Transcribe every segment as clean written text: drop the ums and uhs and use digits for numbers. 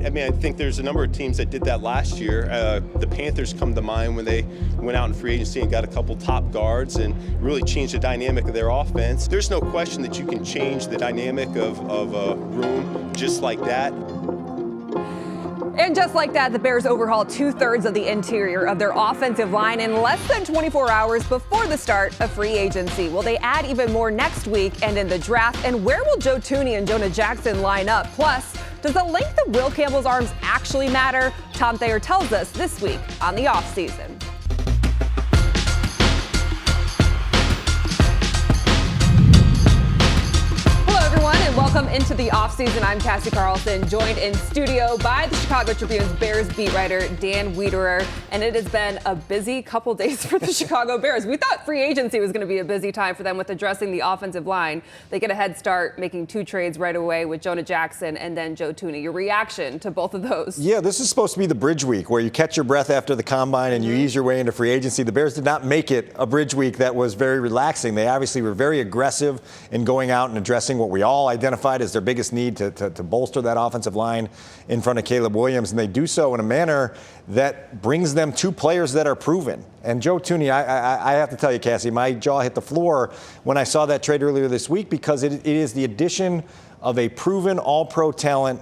I mean, I think there's a number of teams that did that last year. The Panthers come to mind when they went out in free agency and got a couple top guards and really changed the dynamic of their offense. There's no question that you can change the dynamic of a room just like that. And just like that, the Bears overhauled 2/3 of the interior of their offensive line in less than 24 hours before the start of free agency. Will they add even more next week and in the draft? And where will Joe Thuney and Jonah Jackson line up? Plus, does the length of Will Campbell's arms actually matter? Tom Thayer tells us this week on the Offseason. Welcome into the offseason. I'm Cassie Carlson, joined in studio by the Chicago Tribune's Bears beat writer, Dan Wiederer. And it has been a busy couple days for the Chicago Bears. We thought free agency was going to be a busy time for them with addressing the offensive line. They get a head start, making 2 trades right away with Jonah Jackson and then Joe Thuney. Your reaction to both of those? Yeah, this is supposed to be the bridge week where you catch your breath after the combine and you ease your way into free agency. The Bears did not make it a bridge week that was very relaxing. They obviously were very aggressive in going out and addressing what we all identified as their biggest need to bolster that offensive line in front of Caleb Williams. And they do so in a manner that brings them 2 players that are proven. And Joe Thuney, I have to tell you, Cassie, my jaw hit the floor when I saw that trade earlier this week because it is the addition of a proven all-pro talent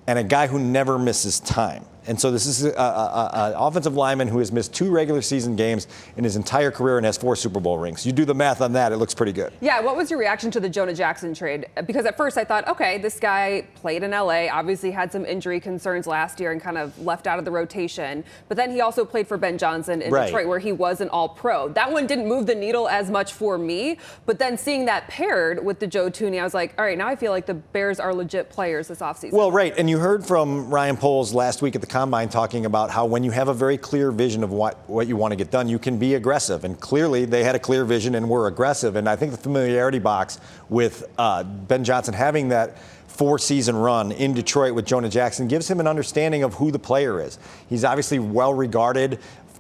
and a guy who never misses time. And so this is an offensive lineman who has missed 2 regular season games in his entire career and has 4 Super Bowl rings. You do the math on that, it looks pretty good. Yeah, what was your reaction to the Jonah Jackson trade? Because at first I thought, okay, this guy played in LA, obviously had some injury concerns last year and kind of left out of the rotation. But then he also played for Ben Johnson in Detroit, where he was an all-pro. That one didn't move the needle as much for me. But then seeing that paired with the Joe Thuney, I was like, all right, now I feel like the Bears are legit players this offseason. Well, right. And you heard from Ryan Poles last week at the Combine talking about how when you have a very clear vision of what you want to get done, you can be aggressive. And clearly they had a clear vision and were aggressive. And I think the familiarity box with Ben Johnson having that 4-season run in Detroit with Jonah Jackson gives him an understanding of who the player is. He's obviously well regarded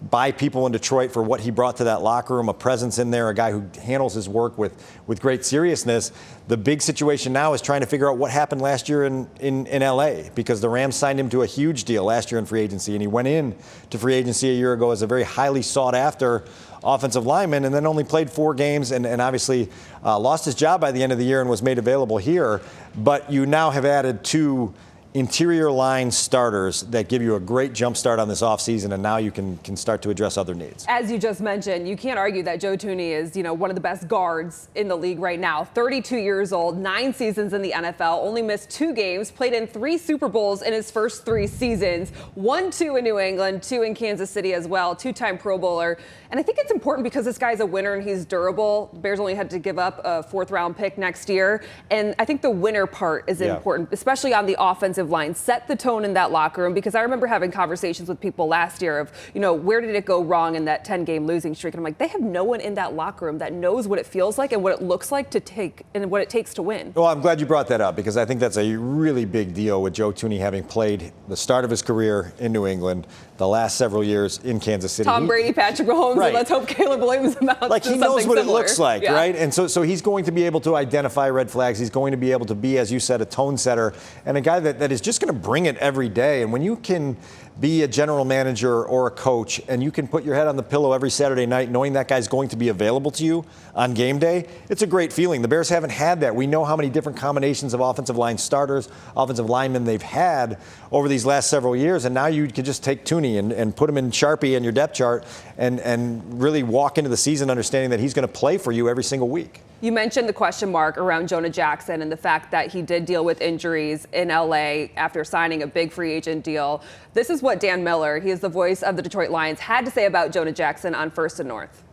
by people in Detroit for what he brought to that locker room, a presence in there, a guy who handles his work with great seriousness. The big situation now is trying to figure out what happened last year in L.A. because the Rams signed him to a huge deal last year in free agency, and he went in to free agency a year ago as a very highly sought-after offensive lineman and then only played 4 games and obviously lost his job by the end of the year and was made available here. But you now have added 2 interior line starters that give you a great jump start on this offseason, and now you can start to address other needs. As you just mentioned, you can't argue that Joe Thuney is, one of the best guards in the league right now. 32 years old, 9 seasons in the NFL, only missed 2 games, played in 3 Super Bowls in his first 3 seasons, won 2 in New England, 2 in Kansas City as well, 2-time Pro Bowler. And I think it's important because this guy's a winner and he's durable. The Bears only had to give up a 4th-round pick next year. And I think the winner part is important, especially on the offensive line. Set the tone in that locker room, because I remember having conversations with people last year of, where did it go wrong in that 10-game losing streak? And I'm like, they have no one in that locker room that knows what it feels like and what it looks like to take and what it takes to win. Well, I'm glad you brought that up because I think that's a really big deal with Joe Thuney having played the start of his career in New England, the last several years in Kansas City. Tom Brady, Patrick Mahomes, and let's hope Caleb Williams amounts to something similar. He knows what it looks like, right? And so he's going to be able to identify red flags. He's going to be able to be, as you said, a tone setter and a guy that is just going to bring it every day. And when you can be a general manager or a coach and you can put your head on the pillow every Saturday night knowing that guy's going to be available to you on game day, it's a great feeling. The Bears haven't had that. We know how many different combinations of offensive line starters, offensive linemen they've had over these last several years, and now you can just take Thuney and put him in Sharpie in your depth chart and really walk into the season understanding that he's going to play for you every single week. You mentioned the question mark around Jonah Jackson and the fact that he did deal with injuries in L.A. after signing a big free agent deal. This is what Dan Miller, he is the voice of the Detroit Lions, had to say about Jonah Jackson on First and North.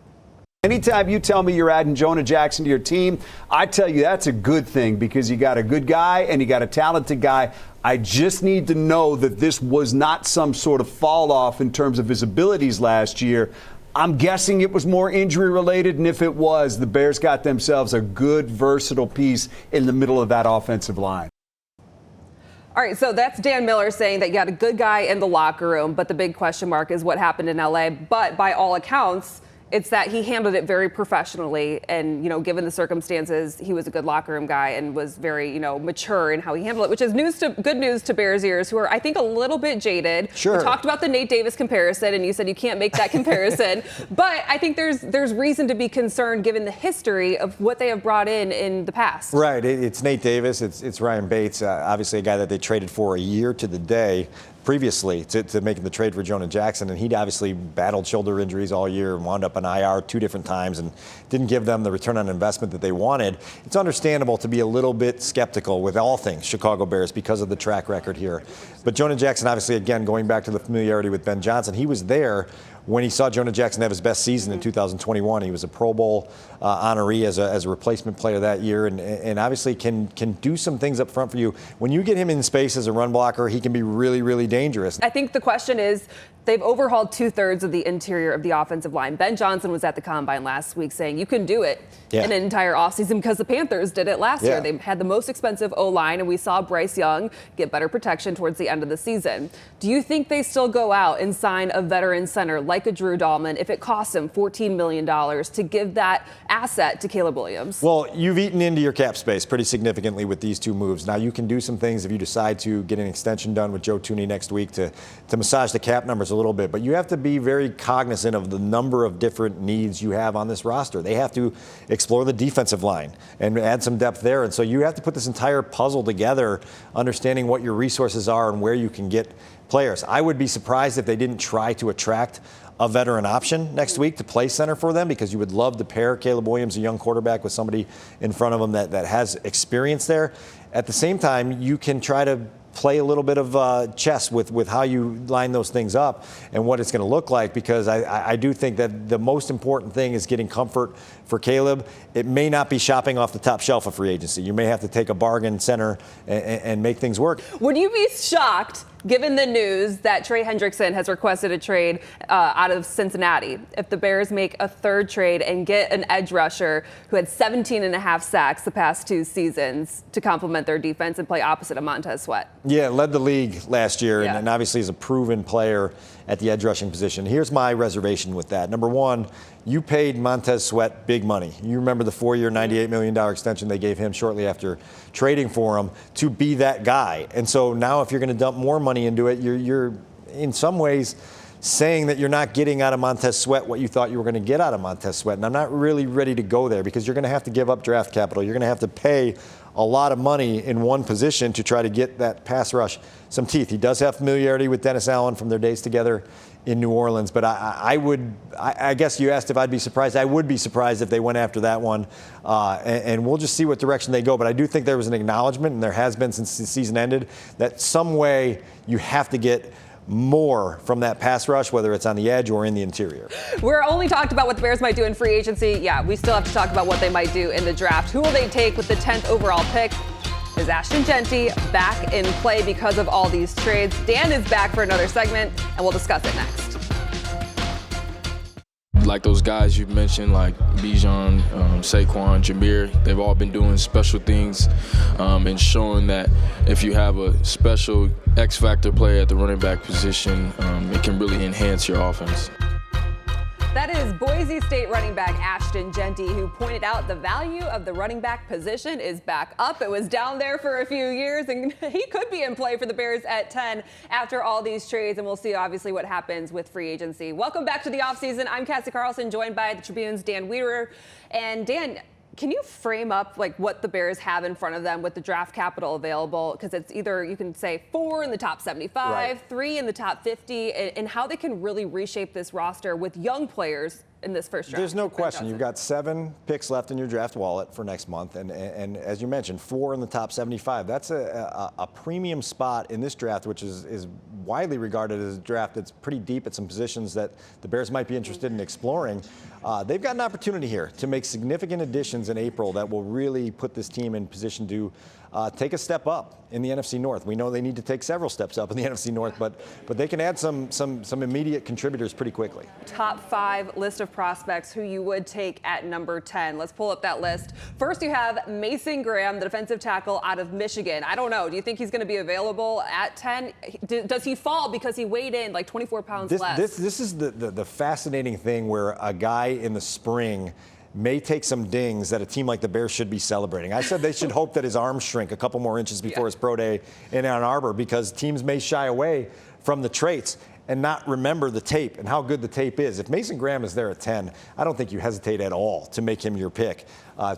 Anytime you tell me you're adding Jonah Jackson to your team, I tell you that's a good thing because you got a good guy and you got a talented guy. I just need to know that this was not some sort of fall off in terms of his abilities last year. I'm guessing it was more injury related, and if it was, the Bears got themselves a good, versatile piece in the middle of that offensive line. All right, so that's Dan Miller saying that you got a good guy in the locker room, but the big question mark is what happened in L.A. But by all accounts, It's that he handled it very professionally, and given the circumstances, he was a good locker room guy and was very mature in how he handled it, which is good news to Bears ears, who are, I think, a little bit jaded. Sure. We talked about the Nate Davis comparison, and you said you can't make that comparison, but I think there's reason to be concerned given the history of what they have brought in the past. Right. It's Nate Davis. It's Ryan Bates, obviously a guy that they traded for a year to the day previously to making the trade for Jonah Jackson, and he'd obviously battled shoulder injuries all year and wound up on IR 2 different times and didn't give them the return on investment that they wanted. It's understandable to be a little bit skeptical with all things Chicago Bears because of the track record here. But Jonah Jackson, obviously, again, going back to the familiarity with Ben Johnson, he was there when he saw Jonah Jackson have his best season in 2021. He was a Pro Bowl honoree as a replacement player that year, and obviously can do some things up front for you. When you get him in space as a run blocker, he can be really, really dangerous. I think the question is, they've overhauled 2/3 of the interior of the offensive line. Ben Johnson was at the Combine last week saying you can do it in an entire offseason because the Panthers did it last year. They had the most expensive O-line, and we saw Bryce Young get better protection towards the end of the season. Do you think they still go out and sign a veteran center like a Drew Dahlman if it costs him $14 million to give that asset to Caleb Williams? Well, you've eaten into your cap space pretty significantly with these 2 moves. Now, you can do some things if you decide to get an extension done with Joe Thuney next week to massage the cap numbers a little bit, but you have to be very cognizant of the number of different needs you have on this roster. They have to explore the defensive line and add some depth there, and so you have to put this entire puzzle together, understanding what your resources are and where you can get players. I would be surprised if they didn't try to attract a veteran option next week to play center for them, because you would love to pair Caleb Williams, a young quarterback, with somebody in front of him that has experience there. At the same time, you can try to play a little bit of chess with how you line those things up and what it's going to look like, because I do think that the most important thing is getting comfort for Caleb. It may not be shopping off the top shelf of free agency. You may have to take a bargain center and make things work. Would you be shocked, given the news that Trey Hendrickson has requested a trade out of Cincinnati, if the Bears make a 3rd trade and get an edge rusher who had 17.5 sacks the past 2 seasons to complement their defense and play opposite of Montez Sweat? Yeah, led the league last year, and obviously is a proven player at the edge rushing position. Here's my reservation with that. Number one, you paid Montez Sweat big money. You remember the 4-year, $98 million extension they gave him shortly after trading for him to be that guy. And so now if you're going to dump more money into it, you're in some ways saying that you're not getting out of Montez Sweat what you thought you were going to get out of Montez Sweat. And I'm not really ready to go there, because you're going to have to give up draft capital. You're going to have to pay a lot of money in one position to try to get that pass rush some teeth. He does have familiarity with Dennis Allen from their days together in New Orleans, but I guess you asked if I'd be surprised. I would be surprised if they went after that one, and we'll just see what direction they go. But I do think there was an acknowledgement, and there has been since the season ended, that some way you have to get more from that pass rush, whether it's on the edge or in the interior. We're only talked about what the Bears might do in free agency. Yeah, we still have to talk about what they might do in the draft. Who will they take with the 10th overall pick? Is Ashton Jeanty back in play because of all these trades? Dan is back for another segment, and we'll discuss it next. Like those guys you mentioned, like Bijan, Saquon, Jameer, they've all been doing special things and showing that if you have a special X-factor player at the running back position, it can really enhance your offense. That is Boise State running back Ashton Jeanty, who pointed out the value of the running back position is back up. It was down there for a few years, and he could be in play for the Bears at 10 after all these trades, and we'll see obviously what happens with free agency. Welcome back to the offseason. I'm Cassie Carlson, joined by the Tribune's Dan Wiederer. And Dan, can you frame up like what the Bears have in front of them with the draft capital available? Because it's either, you can say 4 in the top 75, right, 3 in the top 50, and how they can really reshape this roster with young players in this first draft. There's no question. You've got 7 picks left in your draft wallet for next month. And as you mentioned, 4 in the top 75. That's a premium spot in this draft, which is widely regarded as a draft that's pretty deep at some positions that the Bears might be interested in exploring. They've got an opportunity here to make significant additions in April that will really put this team in position to take a step up in the NFC North. We know they need to take several steps up in the NFC North, but they can add some immediate contributors pretty quickly. Top 5 list of prospects who you would take at number 10. Let's pull up that list. First, you have Mason Graham, the defensive tackle out of Michigan. I don't know. Do you think he's going to be available at 10? Does he fall because he weighed in like 24 pounds less? This is the fascinating thing where a guy in the spring may take some dings that a team like the Bears should be celebrating. I said they should hope that his arms shrink a couple more inches before his pro day in Ann Arbor, because teams may shy away from the traits and not remember the tape and how good the tape is. If Mason Graham is there at 10, I don't think you hesitate at all to make him your pick.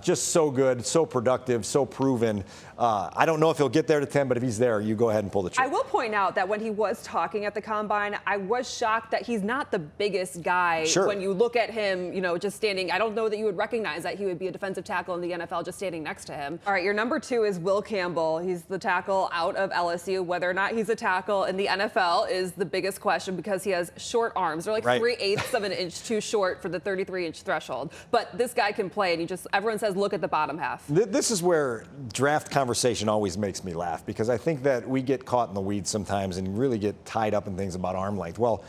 Just so good, so productive, so proven. I don't know if he'll get there to 10, but if he's there, you go ahead and pull the trigger. I will point out that when he was talking at the Combine, I was shocked that he's not the biggest guy. Sure. When you look at him, just standing. I don't know that you would recognize that he would be a defensive tackle in the NFL just standing next to him. All right, your number 2 is Will Campbell. He's the tackle out of LSU. Whether or not he's a tackle in the NFL is the biggest question, because he has short arms. They're like 3/8 of an inch too short for the 33-inch threshold. But this guy can play, and everyone says look at the bottom half. This is where draft conversation always makes me laugh, because I think that we get caught in the weeds sometimes and really get tied up in things about arm length. Well,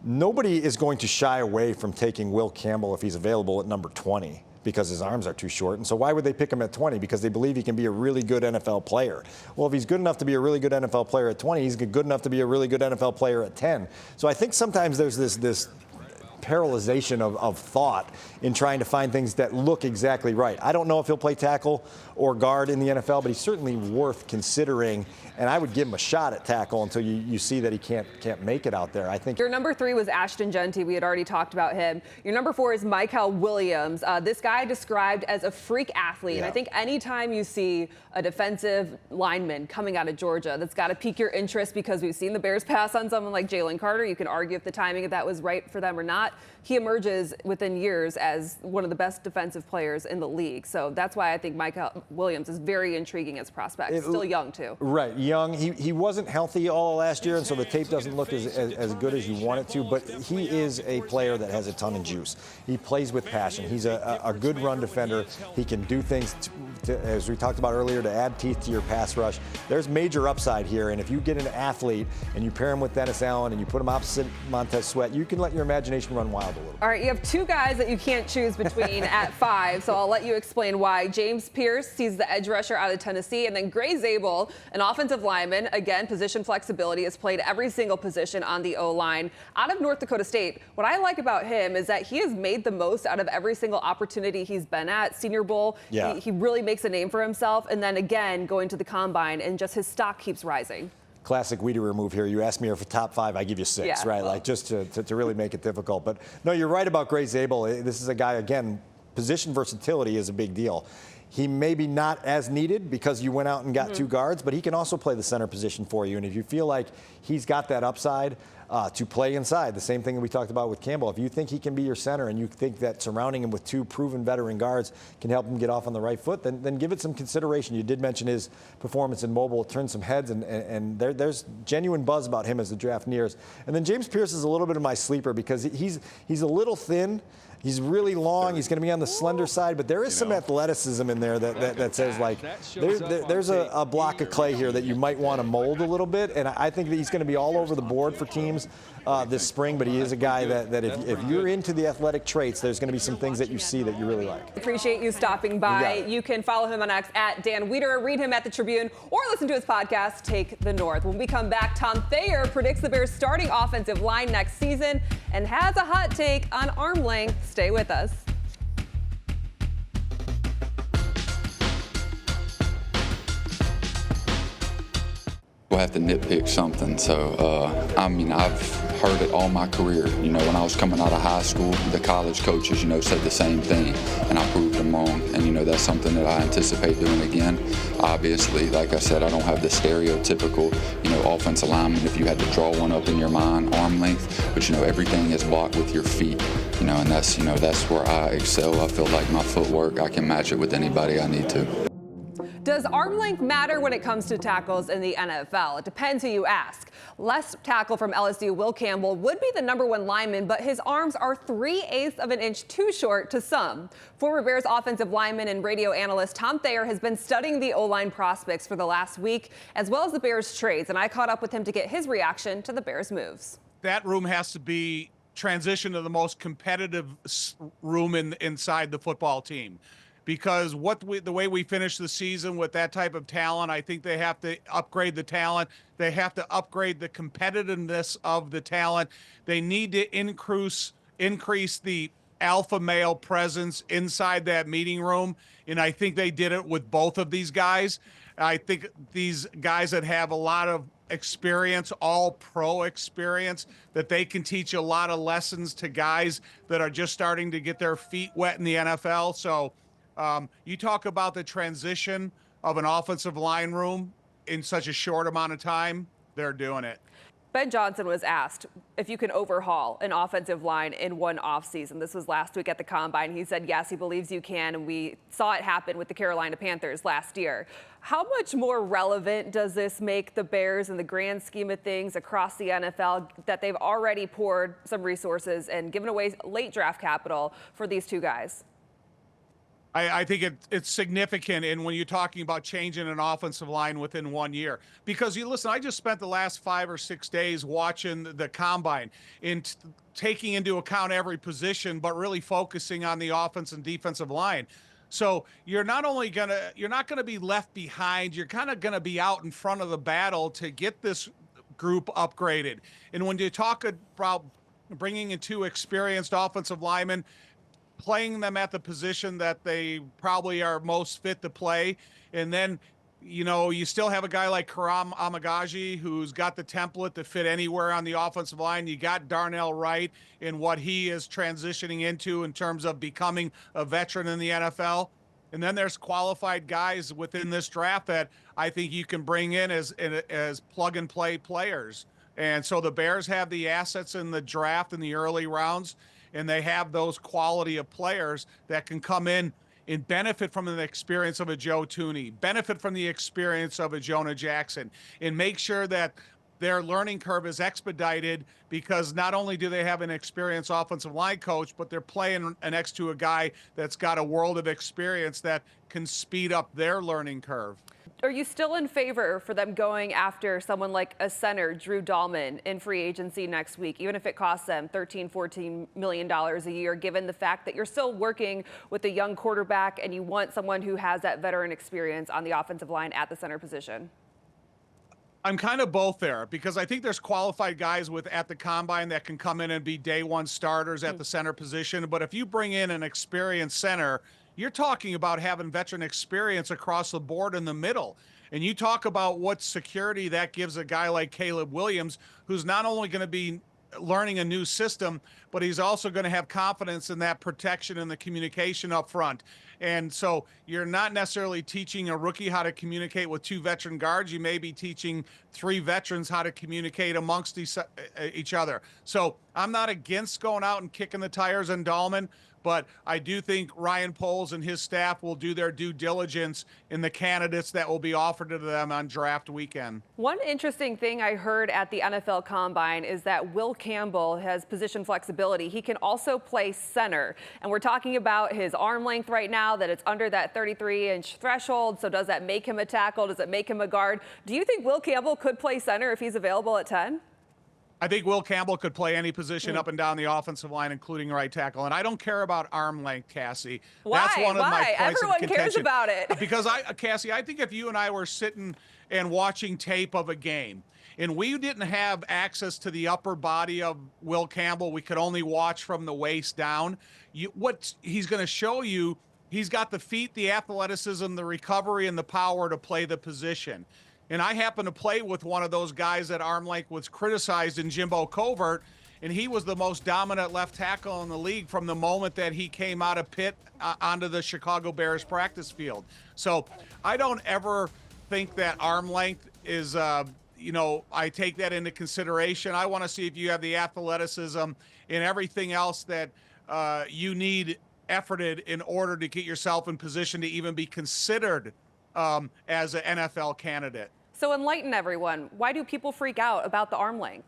nobody is going to shy away from taking Will Campbell if he's available at number 20, because his arms are too short. And so why would they pick him at 20? Because they believe he can be a really good NFL player. Well, if he's good enough to be a really good NFL player at 20, he's good enough to be a really good NFL player at 10. So I think sometimes there's this paralyzation of thought in trying to find things that look exactly right. I don't know if he'll play tackle or guard in the NFL, but he's certainly worth considering, and I would give him a shot at tackle until you see that he can't make it out there. I think your number 3 was Ashton Genty. We had already talked about him. Your number 4 is Michael Williams. This guy described as a freak athlete. And I think anytime you see a defensive lineman coming out of Georgia, that's got to pique your interest, because we've seen the Bears pass on someone like Jalen Carter. You can argue if the timing of that was right for them or not. He emerges within years as one of the best defensive players in the league. So that's why I think Michael Williams is very intriguing as prospect. Still young, too. Right, young. He wasn't healthy all last year, and so the tape doesn't look as good as you want it to, but he is a player that has a ton of juice. He plays with passion. He's a good run defender. He can do things, as we talked about earlier, to add teeth to your pass rush. There's major upside here, and if you get an athlete and you pair him with Dennis Allen and you put him opposite Montez Sweat, you can let your imagination run wild a little bit. All right, you have 2 guys that you can't choose between at 5, so I'll let you explain why. James Pierce, he's the edge rusher out of Tennessee, and then Gray Zabel, an offensive lineman. Again, position flexibility, has played every single position on the O-line out of North Dakota State. What I like about him is that he has made the most out of every single opportunity he's been at. Senior Bowl, he really makes a name for himself, and then again going to the Combine, and just his stock keeps rising. Classic Wiederer move here. You asked me for top 5, I give you 6, right? Like just to really make it difficult. But no, you're right about Gray Zabel. This is a guy, again, position versatility is a big deal. He may be not as needed because you went out and got 2 guards, but he can also play the center position for you. And if you feel like he's got that upside to play inside, the same thing that we talked about with Campbell, if you think he can be your center and you think that surrounding him with 2 proven veteran guards can help him get off on the right foot, then give it some consideration. You did mention his performance in mobile. It turned some heads, and there's genuine buzz about him as the draft nears. And then James Pierce is a little bit of my sleeper, because he's a little thin. He's really long. He's going to be on the slender side, but there is some athleticism in there that says, like, there's a block of clay here that you might want to mold a little bit. And I think that he's going to be all over the board for teams this spring, but he is a guy that if you're into the athletic traits, there's going to be some things that you see that you really like. Appreciate you stopping by. You can follow him on X at Dan Wiederer, read him at the Tribune, or listen to his podcast, Take the North. When we come back, Tom Thayer predicts the Bears' starting offensive line next season and has a hot take on arm length. Stay with us. We'll have to nitpick something. So, I've heard it all my career. When I was coming out of high school, the college coaches, said the same thing, and I proved them wrong. And, that's something that I anticipate doing again. Obviously, like I said, I don't have the stereotypical, offensive lineman, if you had to draw one up in your mind, arm length. But, everything is blocked with your feet. And that's where I excel. I feel like my footwork, I can match it with anybody I need to. Does arm length matter when it comes to tackles in the NFL? It depends who you ask. Left tackle from LSU, Will Campbell, would be the #1 lineman, but his arms are 3/8 of an inch too short to some. Former Bears offensive lineman and radio analyst Tom Thayer has been studying the O-line prospects for the last week, as well as the Bears trades, and I caught up with him to get his reaction to the Bears moves. That room has to be transition to the most competitive room inside the football team, because the way we finish the season with that type of talent, I think they have to upgrade the talent. They have to upgrade the competitiveness of the talent. They need to increase the alpha male presence inside that meeting room, and I think they did it with both of these guys. I think these guys that have a lot of experience, all pro experience, that they can teach a lot of lessons to guys that are just starting to get their feet wet in the NFL. So you talk about the transition of an offensive line room in such a short amount of time, they're doing it. Ben Johnson was asked if you can overhaul an offensive line in one offseason. This was last week at the Combine. He said, yes, he believes you can, and we saw it happen with the Carolina Panthers last year. How much more relevant does this make the Bears in the grand scheme of things across the NFL, that they've already poured some resources and given away late draft capital for these two guys? I think it's significant, and when you're talking about changing an offensive line within 1 year, because listen, I just spent the last 5 or 6 days watching the Combine and taking into account every position, but really focusing on the offense and defensive line. So you're not going to be left behind. You're kind of going to be out in front of the battle to get this group upgraded. And when you talk about bringing in 2 experienced offensive linemen, playing them at the position that they probably are most fit to play. And then, you still have a guy like Karam Amagaji who's got the template to fit anywhere on the offensive line. You got Darnell Wright in what he is transitioning into in terms of becoming a veteran in the NFL. And then there's qualified guys within this draft that I think you can bring in as plug and play players. And so the Bears have the assets in the draft in the early rounds, and they have those quality of players that can come in and benefit from the experience of a Joe Thuney, benefit from the experience of a Jonah Jackson, and make sure that their learning curve is expedited, because not only do they have an experienced offensive line coach, but they're playing next to a guy that's got a world of experience that can speed up their learning curve. Are you still in favor for them going after someone like a center, Drew Dahlman, in free agency next week, even if it costs them $13-14 million a year, given the fact that you're still working with a young quarterback and you want someone who has that veteran experience on the offensive line at the center position? I'm kind of both there, because I think there's qualified guys at the Combine that can come in and be day one starters at the center position. But if you bring in an experienced center, you're talking about having veteran experience across the board in the middle. And you talk about what security that gives a guy like Caleb Williams, who's not only going to be learning a new system, but he's also going to have confidence in that protection and the communication up front. And so you're not necessarily teaching a rookie how to communicate with 2 veteran guards. You may be teaching 3 veterans how to communicate amongst each other. So I'm not against going out and kicking the tires on Dahlman, but I do think Ryan Poles and his staff will do their due diligence in the candidates that will be offered to them on draft weekend. One interesting thing I heard at the NFL Combine is that Will Campbell has position flexibility. He can also play center. And we're talking about his arm length right now, that it's under that 33-inch threshold. So does that make him a tackle? Does it make him a guard? Do you think Will Campbell could play center if he's available at 10? I think Will Campbell could play any position up and down the offensive line, including right tackle. And I don't care about arm length, Cassie. Why? That's one of my points Everyone of contention. cares about it. Because Cassie, I think if you and I were sitting and watching tape of a game, and we didn't have access to the upper body of Will Campbell, we could only watch from the waist down. What he's going to show you, he's got the feet, the athleticism, the recovery, and the power to play the position. And I happen to play with one of those guys that arm length was criticized in Jimbo Covert, and he was the most dominant left tackle in the league from the moment that he came out of Pitt onto the Chicago Bears practice field. So I don't ever think that arm length is, I take that into consideration. I want to see if you have the athleticism and everything else that you need efforted in order to get yourself in position to even be considered as an NFL candidate. So enlighten everyone. Why do people freak out about the arm length?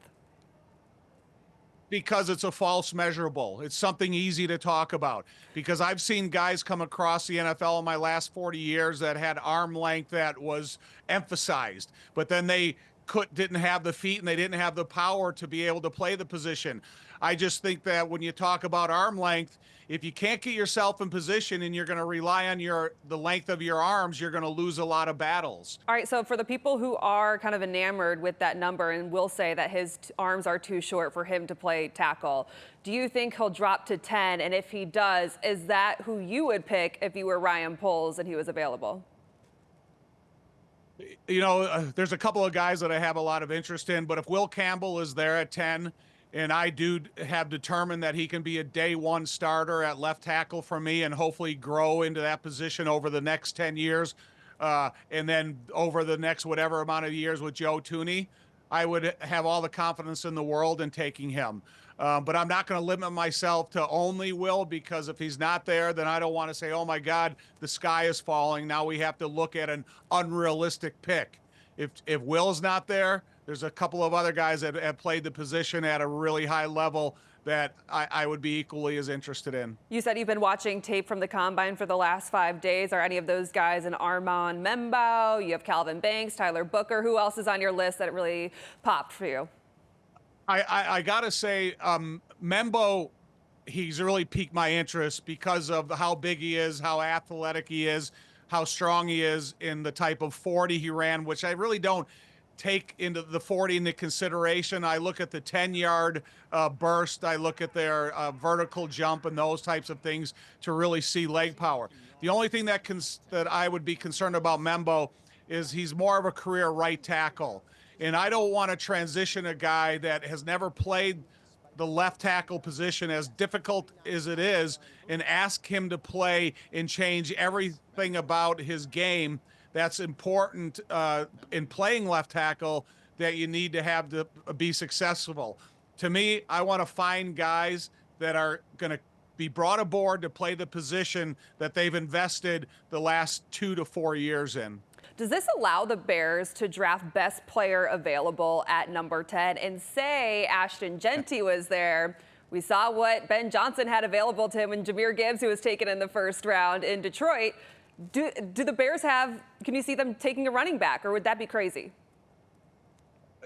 Because it's a false measurable. It's something easy to talk about. Because I've seen guys come across the NFL in my last 40 years that had arm length that was emphasized, but then they didn't have the feet and they didn't have the power to be able to play the position. I just think that when you talk about arm length, if you can't get yourself in position and you're going to rely on the length of your arms, you're going to lose a lot of battles. All right, so for the people who are kind of enamored with that number and will say that his arms are too short for him to play tackle, do you think he'll drop to 10? And if he does, is that who you would pick if you were Ryan Poles and he was available? You know, there's a couple of guys that I have a lot of interest in, but if Will Campbell is there at 10, and I do have determined that he can be a day one starter at left tackle for me and hopefully grow into that position over the next 10 years, and then over the next whatever amount of years with Joe Thuney, I would have all the confidence in the world in taking him. But I'm not going to limit myself to only Will, because if he's not there, then I don't want to say, oh my God, the sky is falling. Now we have to look at an unrealistic pick. If Will's not there, there's a couple of other guys that have played the position at a really high level that I would be equally as interested in. You said you've been watching tape from the Combine for the last 5 days. Are any of those guys an Armand Membo? You have Calvin Banks, Tyler Booker. Who else is on your list that really popped for you? I got to say, Membo, he's really piqued my interest because of how big he is, how athletic he is, how strong he is in the type of 40 he ran, which I really don't take into the 40 into consideration. I look at the 10-yard burst. I look at their vertical jump and those types of things to really see leg power. The only thing that I would be concerned about Membo is he's more of a career right tackle. And I don't want to transition a guy that has never played the left tackle position, as difficult as it is, and ask him to play and change everything about his game that's important in playing left tackle that you need to have to be successful. To me, I want to find guys that are going to be brought aboard to play the position that they've invested the last 2 to 4 years in. Does this allow the Bears to draft best player available at number 10? And say Ashton Jeanty was there. We saw what Ben Johnson had available to him when Jahmyr Gibbs, who was taken in the first round in Detroit. Do the Bears can you see them taking a running back, or would that be crazy?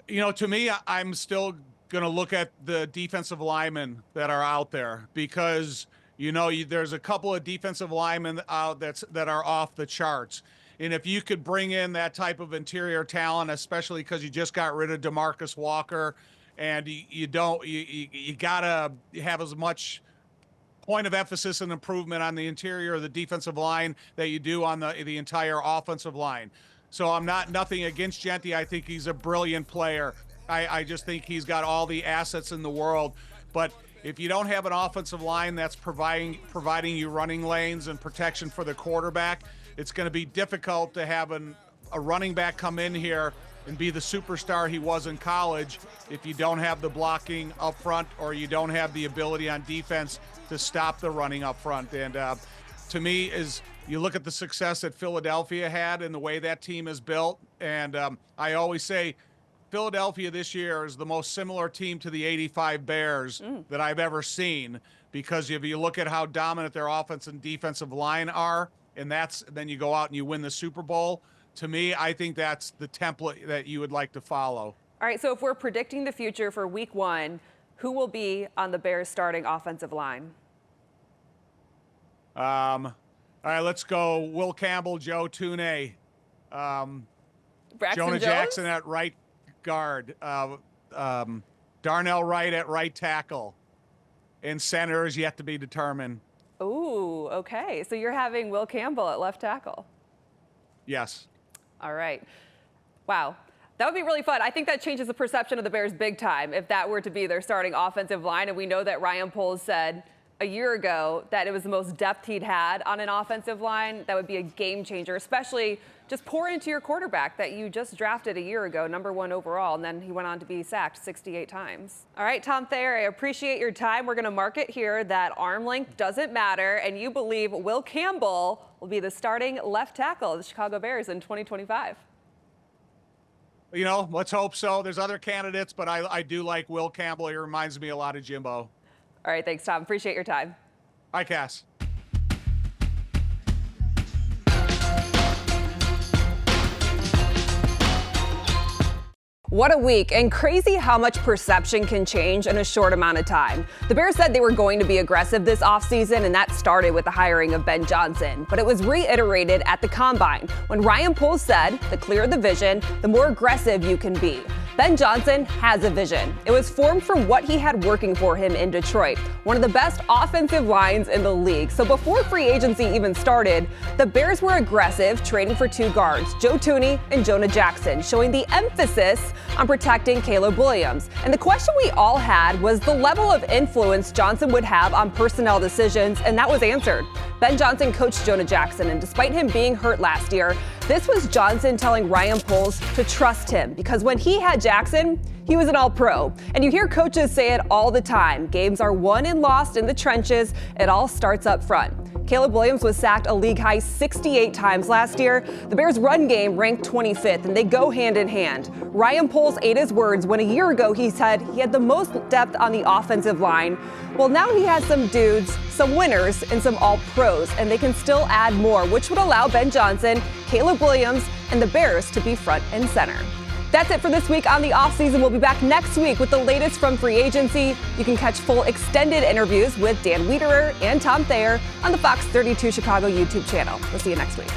You know, to me, I'm still going to look at the defensive linemen that are out there, because, you know, there's a couple of defensive linemen out that are off the charts. And if you could bring in that type of interior talent, especially because you just got rid of DeMarcus Walker, and you gotta have as much point of emphasis and improvement on the interior of the defensive line that you do on the entire offensive line. So I'm nothing against Jeanty. I think he's a brilliant player. I just think he's got all the assets in the world. But if you don't have an offensive line that's providing you running lanes and protection for the quarterback, it's going to be difficult to have a running back come in here and be the superstar he was in college if you don't have the blocking up front, or you don't have the ability on defense to stop the running up front. And to me, is you look at the success that Philadelphia had and the way that team is built. And I always say Philadelphia this year is the most similar team to the '85 Bears that I've ever seen, because if you look at how dominant their offense and defensive line are, and then you go out and you win the Super Bowl. To me, I think that's the template that you would like to follow. All right, so if we're predicting the future for week 1, who will be on the Bears starting offensive line? All right, let's go Will Campbell, Joe Thuney, Jonah Jones? Jackson at right guard, Darnell Wright at right tackle, and center is yet to be determined. Ooh, okay. So you're having Will Campbell at left tackle. Yes. All right. Wow. That would be really fun. I think that changes the perception of the Bears big time if that were to be their starting offensive line. And we know that Ryan Poles said a year ago that it was the most depth he'd had on an offensive line. That would be a game changer, especially Just pour into your quarterback that you just drafted a year ago, #1 overall, and then he went on to be sacked 68 times. All right, Tom Thayer, I appreciate your time. We're going to mark it here that arm length doesn't matter, and you believe Will Campbell will be the starting left tackle of the Chicago Bears in 2025. You know, let's hope so. There's other candidates, but I do like Will Campbell. He reminds me a lot of Jimbo. All right, thanks, Tom. Appreciate your time. Hi, Cass. What a week, and crazy how much perception can change in a short amount of time. The Bears said they were going to be aggressive this offseason, and that started with the hiring of Ben Johnson. But it was reiterated at the Combine when Ryan Poles said, the clearer the vision, the more aggressive you can be. Ben Johnson has a vision. It was formed from what he had working for him in Detroit, one of the best offensive lines in the league. So before free agency even started, the Bears were aggressive, trading for 2 guards, Joe Thuney and Jonah Jackson, showing the emphasis on protecting Caleb Williams. And the question we all had was the level of influence Johnson would have on personnel decisions, and that was answered. Ben Johnson coached Jonah Jackson, and despite him being hurt last year, this was Johnson telling Ryan Poles to trust him, because when he had Jackson, he was an all-pro. And you hear coaches say it all the time. Games are won and lost in the trenches. It all starts up front. Caleb Williams was sacked a league-high 68 times last year. The Bears' run game ranked 25th, and they go hand in hand. Ryan Poles ate his words when a year ago he said he had the most depth on the offensive line. Well, now he has some dudes, some winners, and some all-pros, and they can still add more, which would allow Ben Johnson, Caleb Williams, and the Bears to be front and center. That's it for this week on the offseason. We'll be back next week with the latest from free agency. You can catch full extended interviews with Dan Wiederer and Tom Thayer on the Fox 32 Chicago YouTube channel. We'll see you next week.